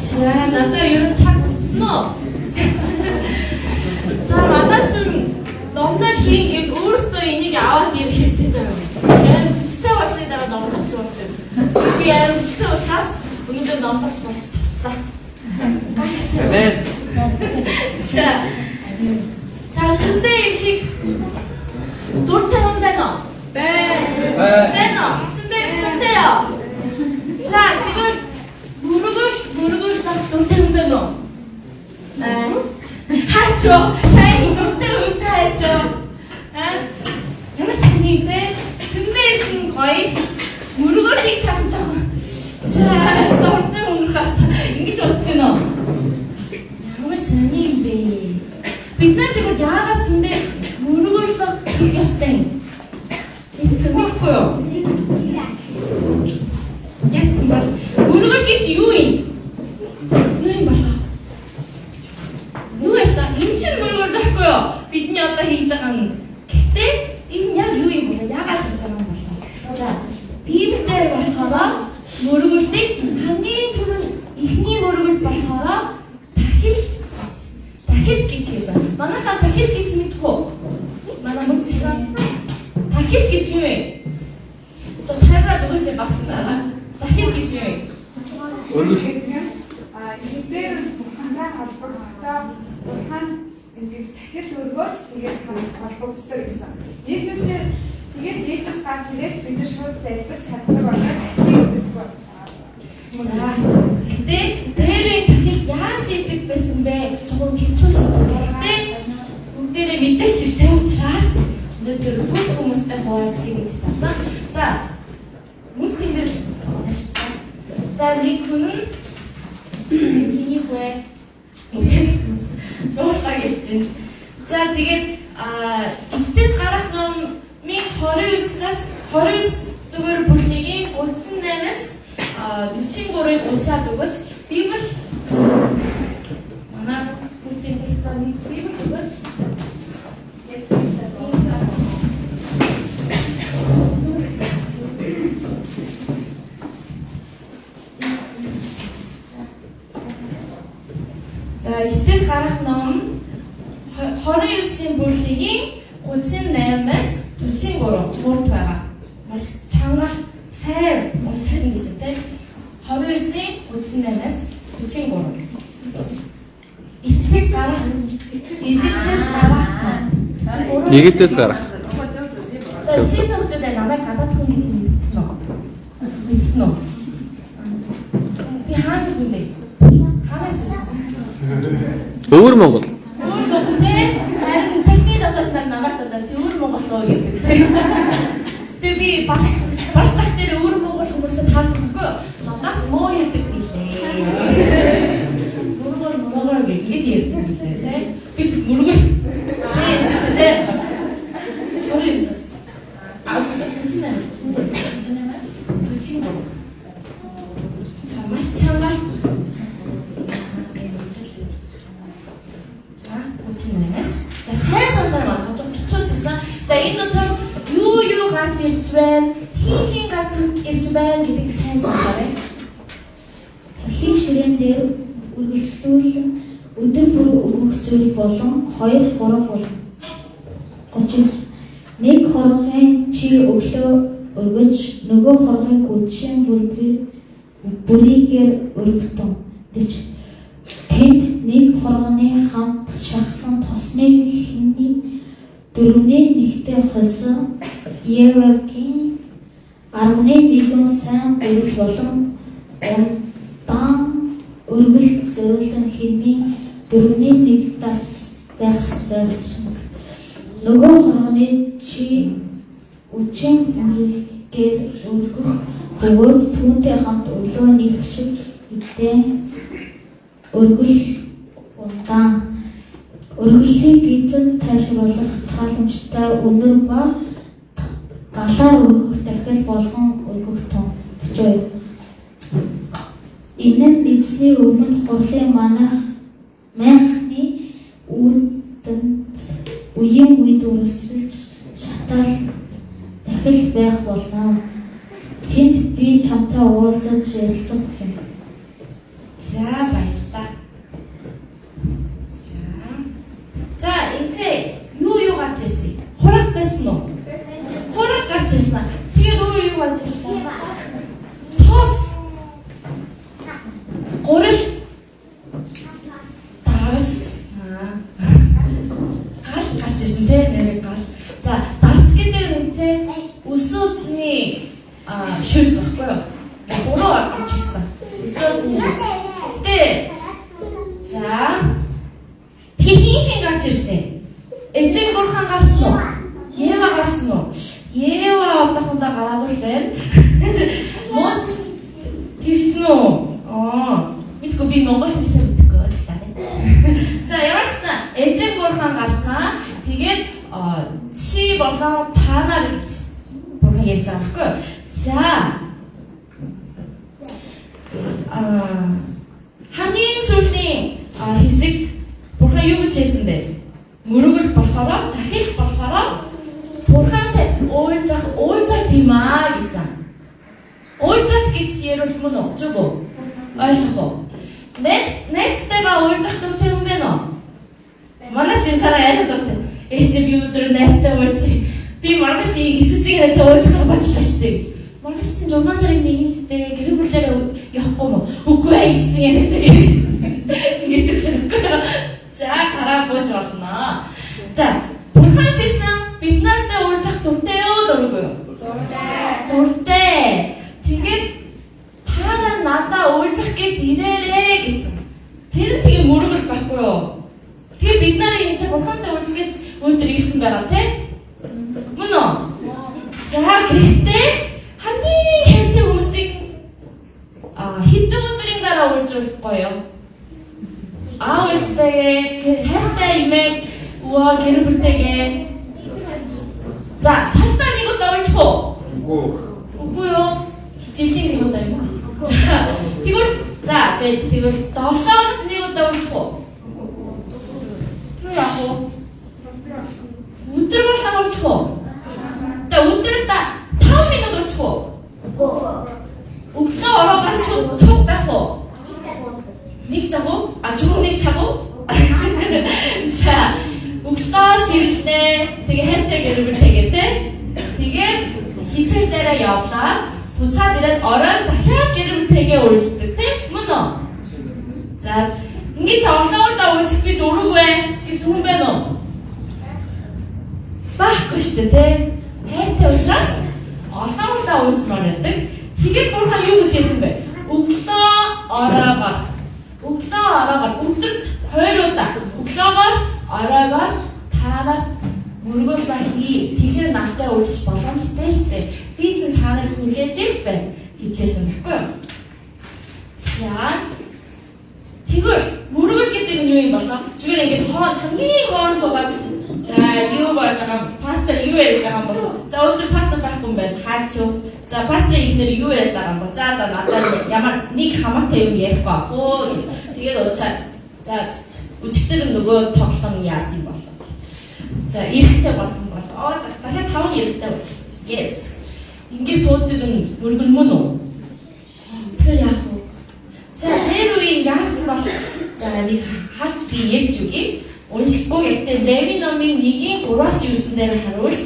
자, 나도 이런 참 웃노. 자, 만났으면 너무나 긴 게 өөрөөсөө энийг аваад ирэх хэрэгтэй заяа. Яг хүчтэй болсон дараа номлож байна. Би яг хүчтэй учраас өнөөдөр номлож болчихсон. 네. 자, 순대 이렇게 돌태 혼자노. 네. 빼노. 순대 혼자요. 자, 이걸 무르고 딱 돌태 혼자노. 네. 하죠. 사인이 돌태 혼자하죠. 여러분 사인인데 순대 거의 무르고 참죠. 자, 돌태 혼자서 이게 좋지 너. Сэнийбэ. Бид нар тэгээд яагаад сүмбэ мөрөгөөлөх хийх ёстой юм? Энэ зөвхөхгүй юу? Яасан бэ? Мөрөгөл гэж юу юм? Юу юм болоо? Юу вэ? Энэ чинь мөрөгөл гэхгүй юу? Бидний одоо хийж байгаа юм. Гэхдээ энэ яг юу юм бэ? Яагаад хийж байгаа юм болоо? За, Библиэр болохоор мөрөгөлийг хамгийн түрүүнд эхний мөрөгөл болохоор дахид гэж хэлсэн. Манайхаа дахид гэж мэдгүй. Манай мөчгөө дахид гэж юу вэ? За тавраад өгөөч багшнараа. Дахид гэж юу вэ? Ихэвчлэн бурхантай холбогдохтой бурхан ингэж дахид өргөөж тэгээд холбогддог гэсэн. Есүс гарч ирээд бид нар шууд залбирч чаддаг байна. За дээрээ дахид яаж идэг байсан бэ? Чухал хэлчихсэн. Гэхдээ бүгдээрээ мэдэх хэрэгтэй учраас өнөөдөр бүх хүмүүстэй хуваалцъя гэж бодсон. За мөн хэмээр за нэг хүн миний хөө дуусгаж. За тэгээд эцэс гарах номын 29 дугаар бүлгийн 38-аас 43-ыг уншаад өгөөч. Библи манай бүгдийн Библи өгөөч. За, эцэс гарах ном 29-ийн бүлгийн 38-аас 43 дугаар байгаа. Маш чанга сайн уншаад гэсэн тийм 29-ийн 38-аас 43. Эцэс гарах Египтээс гарах. За шинэ намайг гадаад хүн гэж мэдсэн үү? Мэдсэн үү? Би хаана хүн бэ? Хаанаас вэ? Өвөр Монгол. Өвөр Монгол тийм. Харин такси дотоос намайг дадаас өвөр Монгол руу гэдэг. Тэгээ би бас цаг дээр өвөр Монгол хүмүүстэй таарсан гэхгүй. Надаас муу ярьдаг гэлээ. Мөргөл гэдэг ярьдаг гэлээ. Би ч мөргөл. Сэй. Орисс. За сайн сонсоор байна. Жоо бичүүлсэн. За энэ дотор юу гарч ирж байна? Хин гарч ирж байна гэдгийг сайн сонсоорой. Дэлхийн ширээн дээр үргэлжлүүлэн өдөр бүр өгөх зүйл болон 2-3 болно. 39 нэг хоргын чи өглөө өргөж нөгөө хоргыг үдшийн бүрийгээр өргөтөн. Тэнд нэг хоргоны хамт шахсан тосны хиний 4-1-тэй хосон Евагийн 11 сайн өргөл болон удаан өргөлт зориулсан хиний 4-1 тас байх ёстой. Нөгөө хоргоны чи үдшийн бүрийгээр өргөх бөгөөд түүнтэй хамт өглөө нэг шиг эдэн өргөл удаан өргөлийг эзэн тайвшруулах тааламжтай өнөр ба галаар өргөх дахил болгон өргөх тун. 42 Энэ нь эзний өмнө хурлын манайхны үүдэнд үеийн үед үргэлжлэж шатаал дахил байх болно. Тэнд би чамтай уулзаж ярилцах юм. За баярлалаа. За энэ юу гарч ирсэн? Хураг байсан уу? Хураг гарч ирсэн. Тэгээд өөр юу гарч ирсэн? Тос. Горил. Дарс. Гал гарч ирсэн те нэр гал. За дарс гэдэг нь өсөөцний шүрс баггүй юу? Буруу гарч ирсэн. Өсөөцний шүрс. Тэ. За хин гарч ирсэн. Эцэг бурхан гарсан уу? Ева гарсан уу? Ева одоохондоо гараагүй л байна. Мос тийсэн үү? Мэдгүй би монгол хэлсээ мэдгүй байна. За яасан? Эцэг бурхан гарсан. Тэгээд чи болон та нар гэж бурхан ярьж байгаа байхгүй юу? За хамгийн сүүлийн хэсэг бурхан юу гэж хэлсэн бэ? Мөрөгөл болохоор дахил болохоор бурхантай уулзах тийм аа гэсэн. Уулзах гэж ярил мөн үү? Зүгөө. Ойлгох уу? Нэцтэйгээ уулзах дуртай юм байна уу? Манай шинсараа ярил дуртай. Эцэг би өдөр нэцтэй уулзъя. Би маргааш Иесусийг нэтэй уулзах бачлаа штэ. Маргааш чинь 6 сарын 1-ний гэр бүлээрээ явахгүй мó? Үгүй ээ Иесусийг нэтэй гэдэг. За гараа бууж болно. За бурхан гэсэн бид нартай уулзах дуртай юу дургүй юу? Дуртай. Тэгээд та нар надад уулзах гэж ирээрээ гэсэн. Тэр нь тэгээ мөргөл байхгүй юу? Тэгээ бид нарыг энэ цаг бурхантай уулзах гэж өндөр ирсэн байгаа те? Мөн үү? За гэхдээ хамгийн хайртай хүмүүсийг хэдэн өдрийн дараа уулзуулахгүй юу? Ээжтэйгээ хайртай имээ гэр бүлтэйгээ за сартаа нэг удаа уулзах уу? Үгүй юу? Жилийн нэг удаа юм аа. Тэгвэл за тэгвэл 7 хоног нэг удаа уулзах уу? Юу яах вэ? Өдөр болгон уулзах уу? За өдөртөө 5 минут уулзах уу? Өглөө ороогаар цуг байх уу? Нэг цаг уу? Чүн нэг цаг уу? За, өглөө ширлээ. Тэгээ хайртай гэр бүлтэйгээ те. Тэгээд хизээ дээрээ явлаа. Буцаад ирээд оройн дахиад гэр бүлтэйгээ уулздаг те. Мөн үү? За, ингээд цаалгаалдаа уулзах би дөрөвгүй гэсэн хүн байна уу? Баггүй шүү дээ те. Хайртай учраас олон удаа уулзмаар байдаг. Тэгээд бурхан юу гэж хэлсэн бэ? Өглөө оройгоор өдөр 2 удаа өглөөгөр оройгоор та нар мөргөл бахи тэгэхээр надтай уулзах боломжтой штэ. Би ч та нарыг хүлээж ил байна гэжсэн гэхгүй юу? За тэгвэл мөргөл гэдэг нь юу юм болоо? Зүгээр ингээд хамгийн хоон суугаад за юу болж байгаа паста юу яриад байгаа юм болоо? За өдөр паста байхгүй юм байна. Хаач юу? За паста ихнэр юу яриад байгаа юм бол за надад ямар нэг хамаатай юм ярихгүй аа. Тэгээд уцаа за өчигдөр нөгөө тоглоом яасан болов. За эрэхтэй болсон болов. Дахиад 5 эрэхтэй болж. Yes. Ингээд суудаг нь мөргөл мөн үү? Тэр яах вэ? За хэрвээ яасан бол за нэг хат би ярьж үгүй. Уншихгүй гэхдээ Леви номын 1-3-9 дээр харуул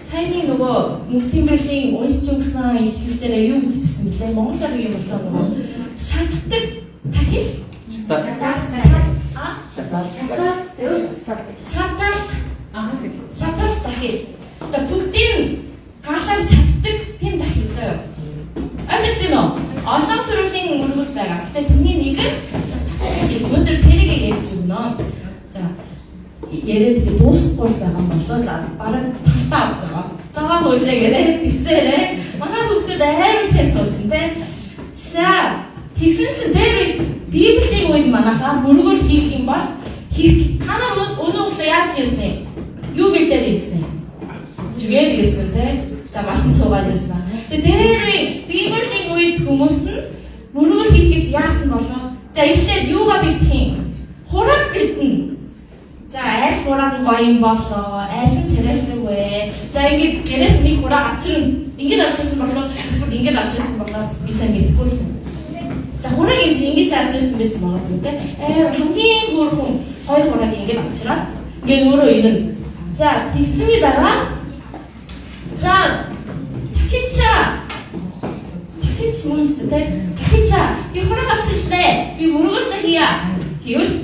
саяны нөгөө мөнхтимбэрлийн уншиж өгсөн ишлэлдээ юу гэж бичсэн бэлээ? Монголоор юу болоо нөгөө шатдаг дахил шатал дахил. За бүгдийн галаар шатдаг тийм дахил заяа. Ойлгож байна уу? Олон төрлийн мөргөл байгаа. Гэтэ тэрний нэг нь өндөр тэрийг ярьж өгнө. За яриад тэгээ дуусахгүй байгаа юм болоо. За бараг талтаа авч байгаа. Цагаан хөлөөгөө тисээрээ манай хүүхдүүд хайр суусан те. За тэгсэн чинь дээр Библийн үед манайхаа мөргөл хийх юм бол та нар өнөө өглөө яаж ирсэн? Юу бэлдээд ирсэн? Зүгээр ирсэн те. За машин цугаад ирсэн. Тэгээд Библийн үед хүмүүс нь мөргөл хийх гэж яасан болоо? За эхлээд юугаа бэлдэх юм? Хураг бэлдэнэ. За аль хураг нь гоё юм болоо. Аль нь царайлаг вэ? За ингээд гэрээс нэг хураг авчирна. Ингээд авчирсан болоо. Эсвэл ингээд авчирсан болоо. Би сайн мэдэхгүй л. За хураг юм чи ингээд авчирсан байж магадгүй те. Хамгийн хөөрхөн хоёр хураг ингээд авчираад ингээд өөрөө ирнэ. За тэгсний дараа за дахиж мөнстэй дахича би хураг авчихлаа. Би мөргөлтэй хийя. Тэгвэл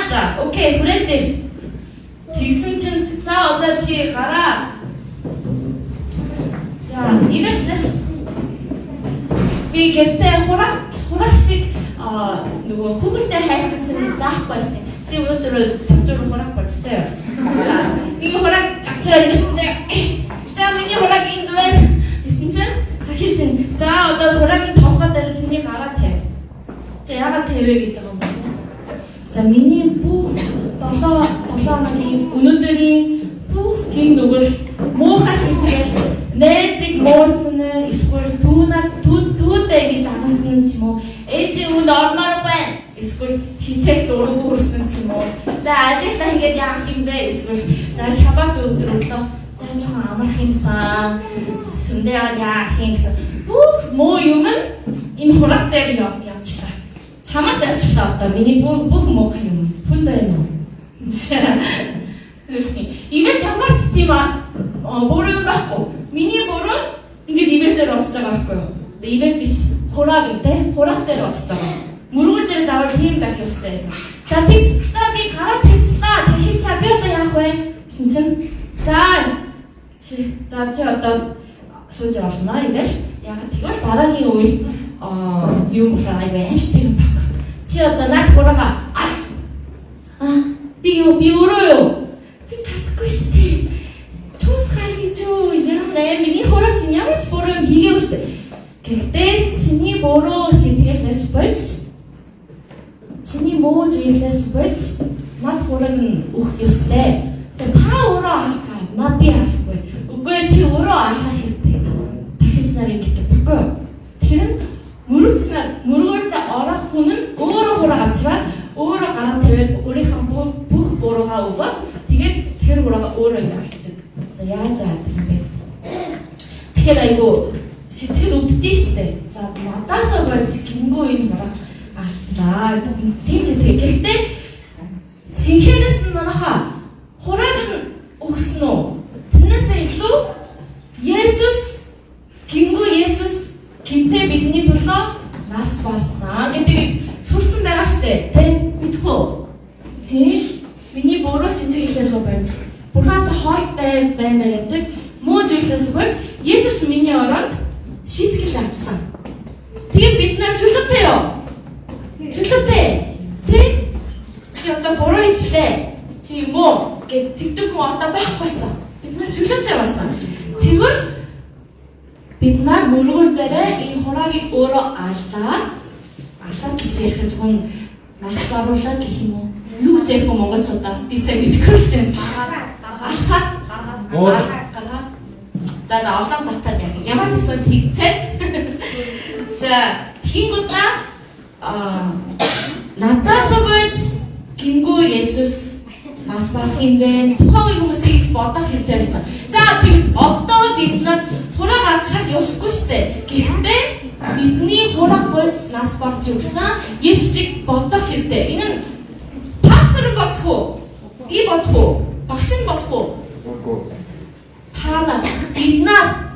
за окей хүрээдээ. Тэгсэн чинь за одоо чи гараа. За инээш би гэртээ хураг шиг нөгөө хүүхэлдээ хайсан чинь даахгүйсэн. Чи өнөөдөр тавчуур хураг болчихсон. За нэг хураг авчираад ирсэн. За миний хураг энд байна. Гэсэн чинь дахиж чинь за одоо хурагийн толгой дээр чиний гараа тавь. За яагаад тавьвэ гэж байгаа юм бэ? За миний бүх 7 хоногийн өнөөдрийн бүх гин нүгэл муухай сэтгэл найзыг муусан эсвэл түүдээ гэж амсан ч юм уу ээжийн үнд ормоор байна эсвэл хичээл дург хүрсэн ч юм уу за ажилдаа ингээд яах юм бэ эсвэл за шабат өдөр өглөө за жоохон амарх юмсан сүндээ яах юм гэсэн бүх муу юм энэ хураг дээр явчихлаа чамд ажиллаа одоо миний бүх муухай юм хүндээ юм ивэл ямар ч тийм буруу байхгүй. Миний буруу ингээд ивэлээр очиж байгаа байхгүй юу? Ивэл биш хураг гэдэг хураг дээр очиж байгаа. Мөргөл дээр заавал тийм байх ёстой байсан. За би гараа тавьчихлаа. Дахин цаа би одоо яах вэ? Гэсэн чинь за чи одоо сууж орно ивэл яг тэгвэл дараагийн үйл юм хаа аимштай юм баг. Чи одоо над хурага би өөрөө би чадахгүй штэ. Тусгай гэж юу яа миний хураг чинь ямар ч буруу юм хийгээгүй штэ. Гэхдээ чиний буруу шийдгэлээс болж чиний муу зүйлээс болж над хураг нь өгөх ёстой. Та өөрөө алхаа над би алахгүй. Үгүй чи өөрөө алхах хэрэгтэй. Дахиж нарыг гэдэг үгүй. Тэр нь мөргөлд орох хүн нь өөрөө хураг авчираад өөрөө гараа тавиад өөрийнхөө бүх буруугаа өгөөд тэгээд тэр буруугаа өөрөө ярьдаг. За яаж яадаг юм бэ? Тэгэхээр айгу сэтгэл өвддөг штэ. За надаас болж гингөө энэ буруу аллаа. Тийм сэтгэл. Гэхдээ цинхэнэс нь манайха хураг нь өгсөн үү? Тэрнээс илүү Есүс гинтээ бидний төлөө нас барсан гэдэг сурсан байгаа штэ. Тэ мэдхүү. Миний буруу сэтгэлээс болж Бурханаас хоол баймаар гэдэг муу зүйлээс болж Есүс миний оронд шийтгэл авсан. Тэгээд бид нар чөлөөтэй юу? Чөлөөтэй. Тэг? Чи одоо буруу хийлээ. Чи муу гэд тэгдэг хүн одоо байхгүйсэн. Бид нар чөлөөтэй болсон. Тэгвэл бид нар мөргөл дээр энэ хурагийг өөрөө аллаа гэж ярих зөвхөн нас баруулаа гэх юм уу? Юу гэж ярих монголчуудаа би сайн мэдгүй л дээ. За олон батад яг ямар ч гэсэн тэгцээ. За тэнгуүтаа надаас болж гингүү Есүс нас барах хэмжээ тухайн хүмүүс тэгж бодох хэрэгтэй байсан. За одоо бид нар хураг авчрах ёсгүй штэ. Гэхдээ бидний хураг болж нас барж өгсөн Есүсийг бодох хэрэгтэй. Энэ нь пастор бодох уу? Би бодох уу? Багш нь бодох уу? Та бид нар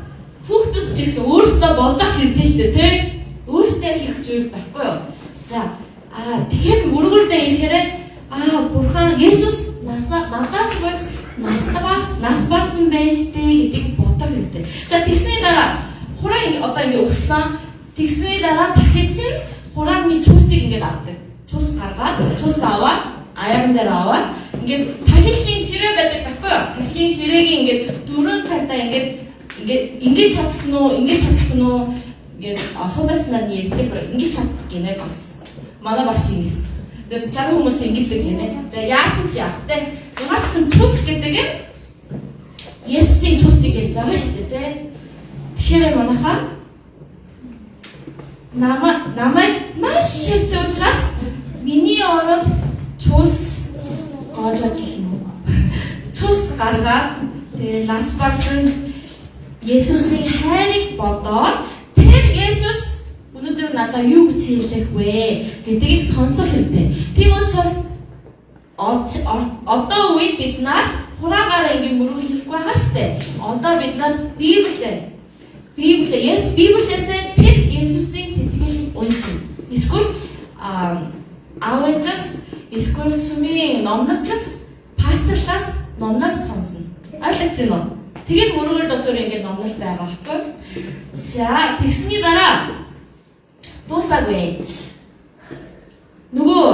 хүүхдүүд ч гэсэн өөрсдөө бодох хэрэгтэй штэ, тий? Өөрсдөө хийх зүйл байхгүй юу? За тэгэхээр мөргөлдөө ирэхээр Бурхан Есүс надаас болж нас барсан байж тээ гэдэг бодох хэрэгтэй. За тэгсний дараа хураг одоо ингэ өгсөн. Тэгсний дараа дахиж чинь хурагны цусыг ингэ авдаг. Цус гаргаад, цус аваад, аян дээр аваад ингэ тахилын ширээ байдаг байхгүй юу? Тахилын ширээг ингэ дөрөв тагтаа ингэ цацх нь уу, ингэ суудач нарны ярьдаг ингэ чаддаг гинэ бас. Манай бас ингэсэн. Тэгээд чам хүмүүс ингэдэг юм ээ. За яасан ч яах вэ? Угаасан цус гэдэг нь Есүсийн цусыг гэж байгаа шүү дээ, тэ. Тэгэхээр манайхаа намайг маш шивтэй учраас миний ороод цус гоожод гэх юм уу? гаргаад тэгээ нас барсан Есүсийн хайрыг бодоод тэр Есүс өнөөдөр надад юу гэж хэлэх вэ гэдгийг сонсох хэрэгтэй. Тийм учраас одоо үед бид нар хураагаараа ингэ мөрөглөхгүй байгаа штэ. Одоо бид нар Библиэс тэр Есүсийн сэтгэлийг уншина. Эсвэл авчаас эсвэл сүмийн номночос пастарлаас номноор сонсно. Ойлгож байна уу? Тэгээд мөрөөр дотор ингэ номнол байгаа байхгүй. За тэгсний дараа дуусаагүй. Нөгөө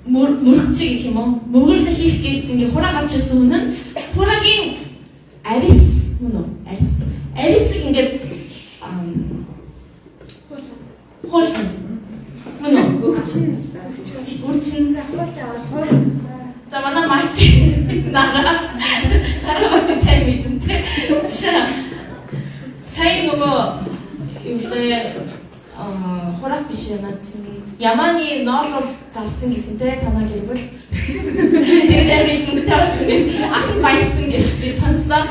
мөрөгчиг гэх юм уу? Мөрөглө хийх гэсэн ингэ хураа гарч ирсэн хүн нь хураагийн арис мөн үү? Арис ингэ хуулсан. Мөн үү? Үрчин Хуулж аваад за манай марч дараа бас сайн мэдэнтэй. Сайн нөгөө юу вэ? Хураг биш юм аа. Яманы ноолор зарсан гэсэн те танаа гэрбэл. Тэгээд нэг тавсан гэх ах байсан гэх би сонслоо.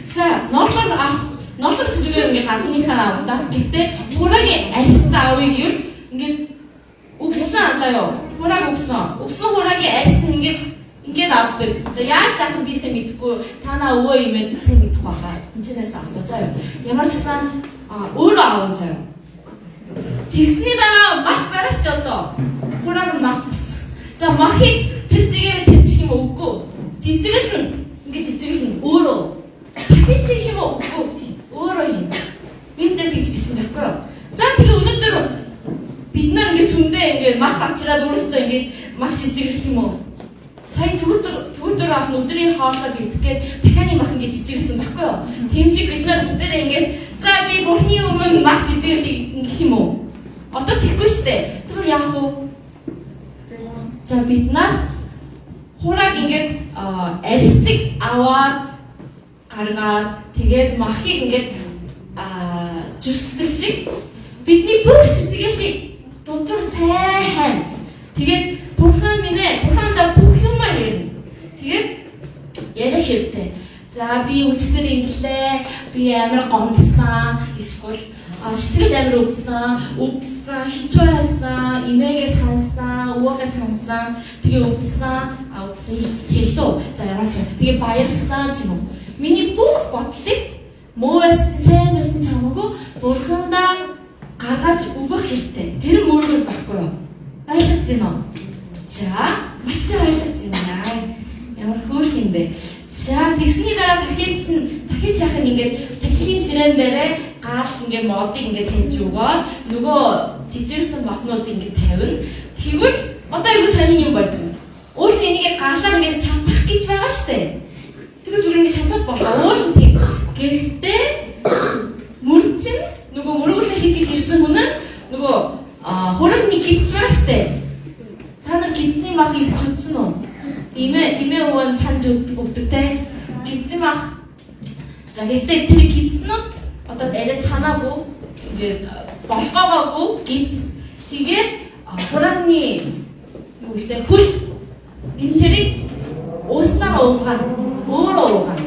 За ноолор зүгээр ингээ гадныхаа аваа. Гэхдээ хурагийн арьс аавыг юу ингээ өгсөн заяо. Хураг өгсөн. Өгсөн хурагийн арьс ингээд авдаг. За яаж заах би сайн мэдэхгүй. Танаа өвөө имэд сайн мэдэх байхаа. Энэчнээс асуу заяо. Ямар ч сан өөрөө аав заяо. Тэгсний дараа мах бараш одоо. Хураг мах. За махыг тэр зэгээр тавьчих юм үгүй. Жижигэл нь өөрөө. Дахиж хийх юм үгүй. Өөрөө юм. Бид нар тэгж бисэн байхгүй юу? За тэгээ өнөөдөр бид нар ингэ сүмдээ ингэ мах авчираад өөрөөсөө ингэ мах жижигэрх юм уу? Сайн түр ах өдрийн хоолой битгээд дахианы мах ингэ жижигэрсэн байхгүй юу? Тийм шиг бид нар бүгдээ ингэ за би бурхны өмнө мах жижигэрх юм уу? Одоо тэггүй штэ. Тэр яах вэ? За бид нар хураг ингэ арьсыг аваад гаргаад тэгээд махыг ингэ зүсдэг шиг бидний бүх сэтгэлийг дотор сайн. Тэгээд бурхандаа бүх юм ярина. Тэгээд ярих хэрэгтэй. За би өчтөр инглээ. Би амар гомдсон. Эсвэл сэтгэл амар үдсэн, хичүү хайсан, имээгээ сансан, өвөөгөө сансан. Тэгээ үдсэн хэллөө. За яасан. Тэгээ баярлсан ч юм уу. Миний бүх бодлыг муус сайн байсан чамаагүй бурхандаа гаргаж өгөх хэрэгтэй. Тэр мөргөл байхгүй юу? Ойлгож байна уу? За, маш сайн ойлгож байна. Ямар хөөрх юм бэ? За, тэгсний дараа дахиж яах нь ингээд тахилын ширээн дээрээ гал ингээд модыг ингээд тавьж өгөө. Нөгөө жижигсэн бохнууд ингээд тавина. Тэгвэл одоо айгуу сайн юм болж байна. Уул нь энийг галаар ингээд шатах гэж байгаа штэ. Тэгвэл зүгээр ингээд шатаад болоо. Уул нь тийм. Гэхдээ мөрчин нөгөө мөрөглө хийх гэж ирсэн хүн нь нөгөө хурагны гидсвэ штэ. Та нар гидсний мах идэж үзсэн үү? Имээ уун чанж өгдөг те. Гидсэн мах. За гэхдээ тэр гидснүүд одоо арай цанаагүй ингээд болгоогоогүй гидс. Тэгээд хурагны юу гэдэг хөл энэ тэрийг уусаа уугаад өөрөө уугаад.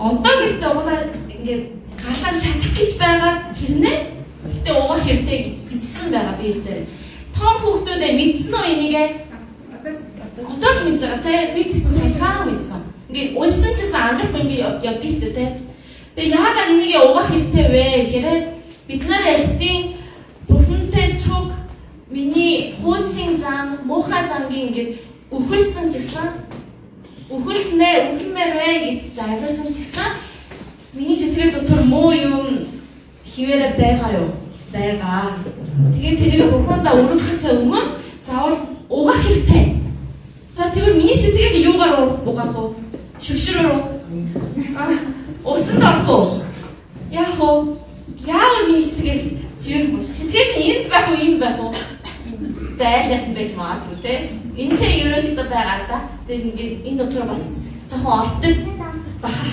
Одоо гэхдээ уусаа ингээд галаар шатах гэж байгаа хэрнээ гэтээ уугах хэрэгтэй гэж бичсэн байгаа би дээр. Том хүүхдүүдээ мэдсэн үү энийг? Одоо л мэдж байгаа те. Би тийсэн сайхан мэдсэн. Ингээд улсан чисэн анзаарахгүй ингээд явдгийг шүү те. Тэгээ яагаад энийг уугах хэрэгтэй вэ гэхээр бид нар ялтын бүхэнтэй чуг миний хуучин зам, муухай замгийн ингээд өхөлсөн чисэн өхөлмээр вэ гэж зайлуулсан чисэн миний сэтгэл дотор муу юм хിവэрэ байгаа юу? Байгаа. Тэгээд тэрийг бурхандаа өргөхөөс өмнө заавал уугах хэрэгтэй. За тэгээд миний сэтгэл юугаар уугах вэ? Шүгшрээр уусан дорхоо. Яах вэ? Яагаад миний сэтгэл зүйр сэтгэл чинь энд байх уу, энд байх уу? Зайлшгүй байж магадгүй те. Энэ чинь ерөөхдөө байгаа да. Тэгээд ингээд энэ дотор бас жоохон ортог баха.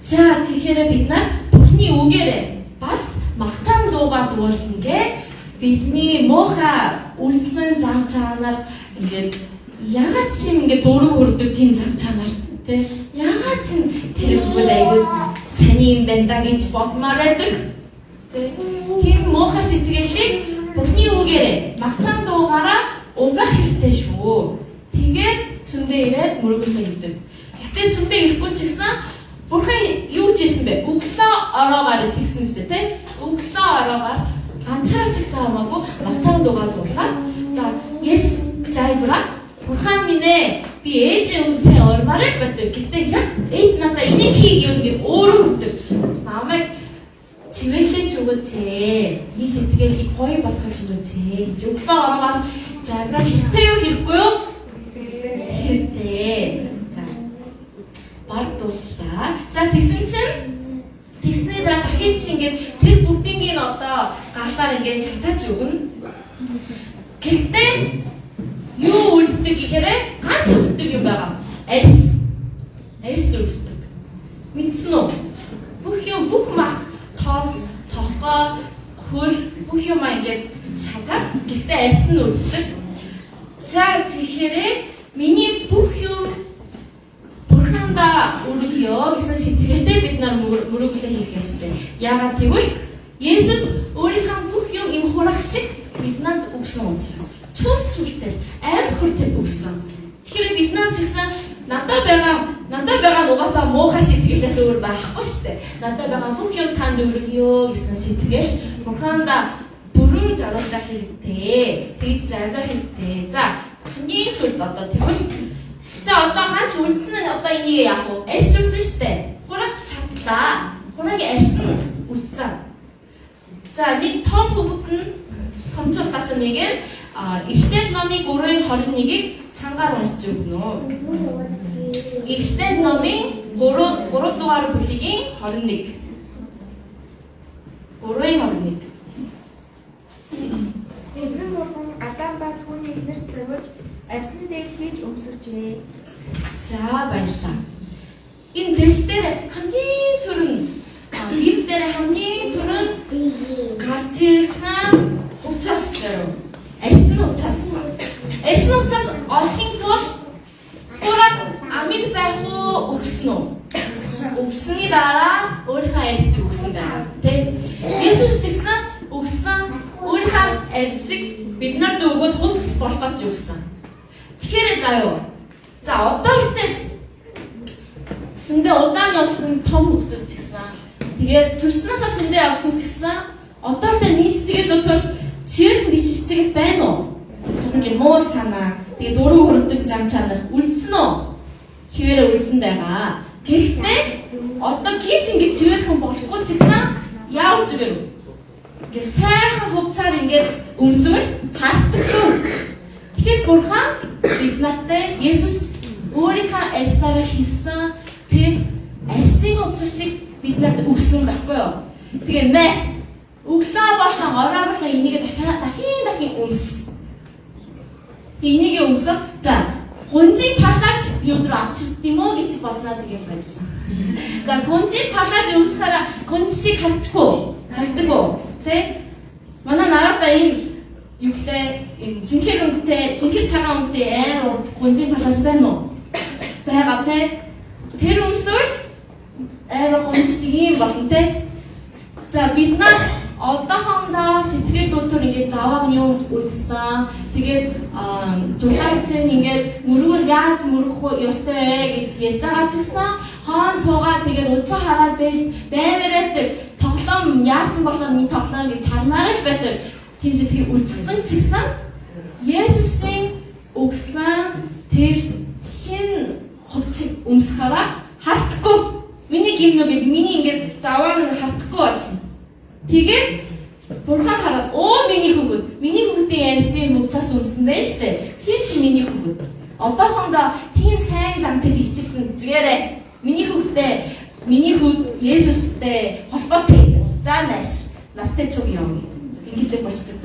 За тэгэхээр бид нар Бурхны үгээрээ бас магтаан дуугаа дуулна гэ бидний муухай үлдсэн зам чанар ингээд ягаад ч юм ингээд дураг өрдөг тийм зам чанар тэ ягаад ч тэр бүгд айгүй сайн юм байна да гэж бодмаар байдаг. Тийм муухай сэтгэлийг Бурхны үгээрээ магтаан дуугаараа угаах хэрэгтэй шүү. Тэгээд сүндээ ирээд мөрөглөө хийдэг. Гэтэ сүндээ ирэхгүй ч гэсэн Бурхан юу хийсэн бэ? Өглөө ороогаар тэгсэн үстэй тий? Өглөө ороогаар ганцаар ч гэсэн хамаагүй магтаан дуугаа дуулаад за Есүс зайвраа Бурхан минь ээ би ээжийн үнд сайн ормоор л байдаг. Гэтэ яг ээж надад энийг хий гэж өөрөө хүрдэг. Намайг чивэрлэж өгөөч. Би сэтгэлийг гоё болгож өгөөч гэж өглөө ороогаар зайвраа хэрэгтэй юу хэрэггүй юу? Хэрэгтэй. За баг дуслаа. За тэгсэн чинь тэгснээр дахиж ингээд тэр бүгдийг нь одоо гарлаар ингээд шатаж өгнө. Гэхдээ юу үлддэг гэхээр ганц үлддэг юм байгаа. Арьс үлддэг. Мэдсэн үү? Бүх мах тоос, толгой, хөл бүх юм ингээд шатаад гэхдээ арьс нь үлддэг. За тэгэхээр миний бүх юм Бурхандаа өргөё гэсэн сэтгэлтэй бид нар мөрөглөө хийх ёстой. Яагаад гэвэл Есүс өөрийнхөө бүх юм им хурах шиг биднэрт өгсөн учраас. Чүс чүстэй аим хүртэл өгсөн. Тэгэхээр бид нар ч гэсэн надад байгаа угаасаа муухай сэтгэлээс өөр байхгүй шүү дээ. Надад байгаа бүх юм танд өргөё гэсэн сэтгэл Бурхандаа бүрэн зориулах хэрэгтэй. Тэгж зайлах хэрэгтэй. За хамгийн сүүлд одоо тэгвэл за одоо ганц үлдсэн нь одоо энийг яах вэ? Арьс үлдсэн шүү дээ. Хураг шатлаа. Хурагийн арьс нь үлдсэн. За нэг том хүүхэд нь томчуудаас нэг Эхлэл номын 3:21-ийг цангаар уншиж өгнө. Эхлэл номын 3 дугаар бүлгийн 21. 3:21. Эзэн Бурхан Адам ба түүний эхнэрт зориулж арьсан дээр хийж өмсөжээ. За баярлалаа. Энэ дэлхтэр хамгийн түрүүн Библи дээр хамгийн түрүүн гарч ирсэн уцаас дээр арьсан уцаас олохын тулд хураг амьд байх уу өгсөн үү? Өгсөний дараа өөрийнхөө арьсыг өгсөн байна. Тэ? Есүс гэсэн өгсөн өөрийнхөө арьсыг биднэрт өгөөд хувцас болгож өгсөн. Тэгэхээр заяа. За одоо гэтэл сүндээ удаан явсан том хүмүүс гэсэн. Тэгээд төрснөөсөө сүндээ явсан гэсэн одоо тэ нийсдэг дотор цэвэр биш сэтгэл байна уу? Зөвхөн муу санаа. Тэгээд дөрөв хүрдэг зам чанар үлдсэн үү? Хэвээрээ үлдсэн байгаа. Гэхдээ одоо гит ингэ цэвэрхэн болохгүй ч гэсэн яавч үгүй. Ингээ сайхан хувцаар ингээ өмсвөл хартдаггүй. Тэгэхээр Бурхан биднэртэй Есүс өөрийнхөө арьсаараа хийсэн тэр арьсын хувцасыг биднэрт өгсөн байхгүй юу? Тэгээ мэ өглөө болон орой болон энийг дахин өмс. Энийг өмсөн. За гонжийн палаж өдөр авчирд юм уу гэж босноо тэгээд байсан. За гонжийн палаж өмсөхөөр гонжийг харддаг. Тэ? Манай нарадаа ийм юутай зинхэр цагаан өнгөтэй амар гонжийн палаж байна уу? Байгаа тэ? Тэр өмсвөл амар гонжиг ийм болно тэ? За бид нар одоохондоо сэтгэл дотор ингээд завааг юм үлдсэн. Тэгээд жуулаачин ингээд мөрөөр яаж мөрөх ёстой вэ гэж ярьж байгаа ч гэсэн хоон суугаад тэгээд уцаа хараад баймараад тоглоом яасан болоо минь тоглоом гэж цармаар л байдаг. Тийм сэтгэл үлдсэн ч гэсэн Есүсийн өгсөн тэр шин хувцсыг өмсөхөөраа хартахгүй. Миний гимнөө гэд миний ингээд завааг нь хартахгүй болсон. Тэгээд Бурхан хараад миний хүүхдийн арьсын хувцас өмсөн байж тээ. Чи миний хүүхэд. Одоохондоо тийм сайн замтай биш ч гэсэн зүгээрээ миний хүүхд Есүстэй холбоотой. За настай чуг юм. Ингээд болчихсон.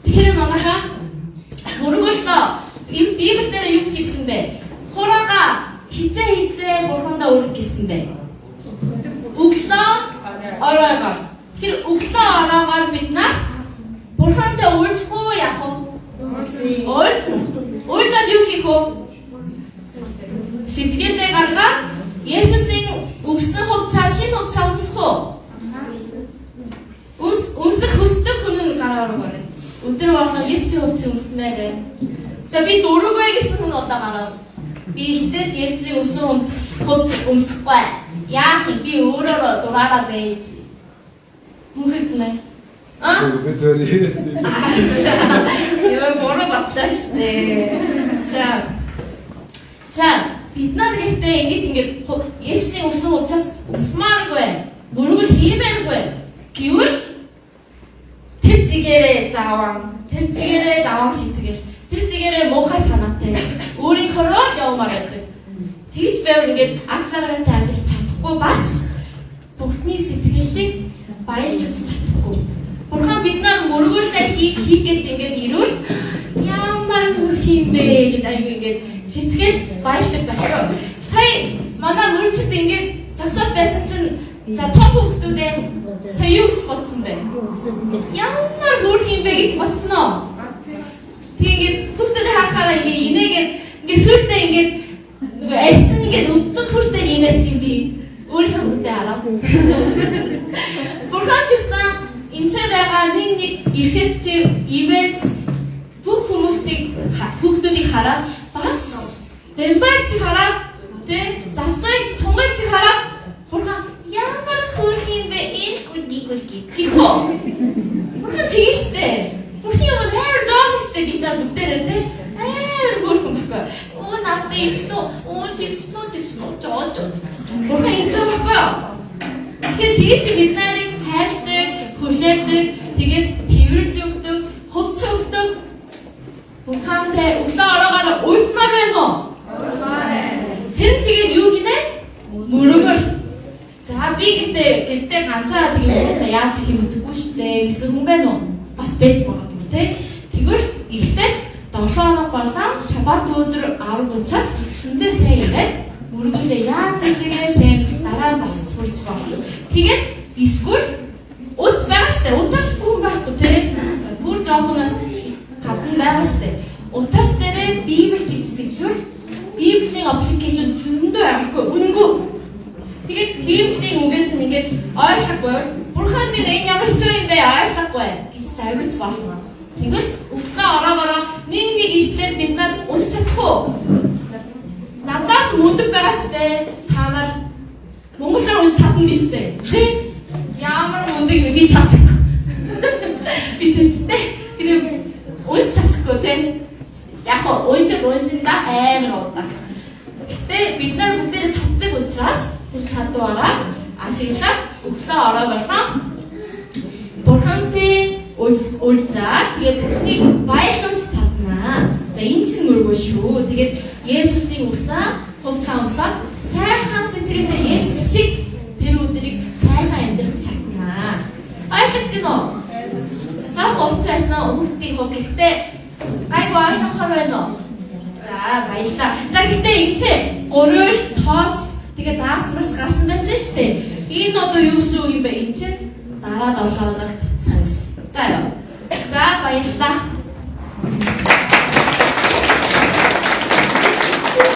Тэгэхээр манайхаа мөргөлтөө Библи дээр юу гэсэн бэ? Хурага хизээ Бурхандаа өрг гэсэн бэ? Өглөө оройгоор. Тэр өглөө оройгоор бид нар Бурхантай уулзахгүй яах вэ? Уйлзаад юу хийх вэ? Сэтгэлээ гаргаад Есүсийн өгсөн хувцас шинэ хувцас өмсөх үү? Өмсөх хүсдэг хүн нь гараа руу гараа. Өдөр болгон Есүсийн хувцас өмсмээрээ. За би дургүй гэсэн хүн удаа гараа. Би хизээч Есүсийн өгсөн хувцас өмсөхгүй. Яах юм би өөрөө дураараа байж. Мөхөднэ. Яа бороо батлаа штэ. За бид нар гэхдээ ингэж Есүсийн өгсөн хувцас өмсмааргүй. Мөргөл хиймээргүй. Гэвэл тэр зигээрээ зааван сэтгэл. Тэр зигээрээ муухай санаатай. Өөрийнхөө л явмаар байдаг. Тэгж байвал ингээд ансаараатай амьдрах чадахгүй бас Бурхны сэтгэлийг баялж үзэж чадахгүй. Бурхан бид нар мөргөлдөө хийх гэж ингээд ирвэл ямар мөр хийм бэ гэдэг аюу ингээд сэтгэл баялдаг байх. Сая манай мөрчд ингээд засаад байсан чинь за том хүүхдүүдээ сая юу гэж бодсон бэ? Ямар мөр хийм бэ гэж бодсон уу? Тэгээд хүүхдүүдээ харахаараа ингээд инээгээд ингээд сүрдээ ингээд нөгөө арьсан ингээд өвдөх хүртэл инээс юм би өөрийнхөө хүүхдээ хараа. Бурхан гэсэн энэ байгаа нэг ирэхээс чи ивэрт бүх хүмүүсийг хүүхдүүдийг хараад бас дэмбайг хараад тэг засмайг тунгайг хараад Бурхан ямар хөрх юм бэ энэ гүлгий гихөө. Бурхан тийштэй. Бурхан юм нэр зоохстэй бид нар бүгдээрээ тэг хөрх юм байна. Оо наациглоо оо тэгснөө жоо. Бурхан энэ байгаа. Тэгээд бид нарыг хайртай хүлээдэг, тэгээд тэрвэрж өгдөг, хувц өгдөг. Бурхантай өглөө ороогаар уйлмаар байна уу? Тэр тэгээд юу гинэ? Мөрөгөл. За би гэхдээ ганцаараа тэгээд яаж хийх юм гэдэггүй штэ гэсэн хүн байна уу? Бас байж магадгүй те. Тэгвэл ихтэй 7 хоног болон шабат өдөр 10 цагаас сүндээ сайн ирээд мөрөгөлөө яаж хийгээсээ дараа нь бас сурч болно. Тэгээд эсвэл уц байгаа штэ. Утасгүй байхгүй те. Бүр жоохноос гадна байгаа штэ. Утас дээрээ Библи гэж бичвэл Библийн аппликейшн зөндөө авахгүй үнгүй. Тэгээд Библийн үгээс ингээд ойлгохгүй. Бурхан минь энэ ямар хэцүү юм бэ? Ойлгохгүй гэж завирч болно. Тэгвэл өглөө ороогоо нэг ишлэл бид нар уншиж чадахгүй. Надаас мундаг байгаа штэ. Та нар монголоор уншиж чадна биз дээ. Ямар мундаг юм би чадахгүй. Би төстэй. Тэр уншиж чадахгүй те. Яг уншинда амар удаа. Гэтэ бид нар бүгдээ чаддаг учраас тэр чадвараа ашиглаад өглөө ороогоо Бурхантай уулзаад тэгээд Бурхныг баярлаж чаднаа. За энэ чинь мөргөө шүү. Тэгээд Есүсийн үсэн хувцас өмсөд сайхан сэтгэлдээ Есүсийг тэр өдрийг сайхан амьдрах чаднаа. Ойлгож байна уу? За хөвтөөснөө хүүхдийн хөвгөлтэй айгу ойлгохоор байна уу? За баярлалаа. За гэхдээ энэ чинь 3-р тоос тэгээд даасмарс гарсан байсан шүү дээ. Энэ одоо юу шүү юм бэ? Энэ чинь дараа 7 хоногт санс. За баярлалаа.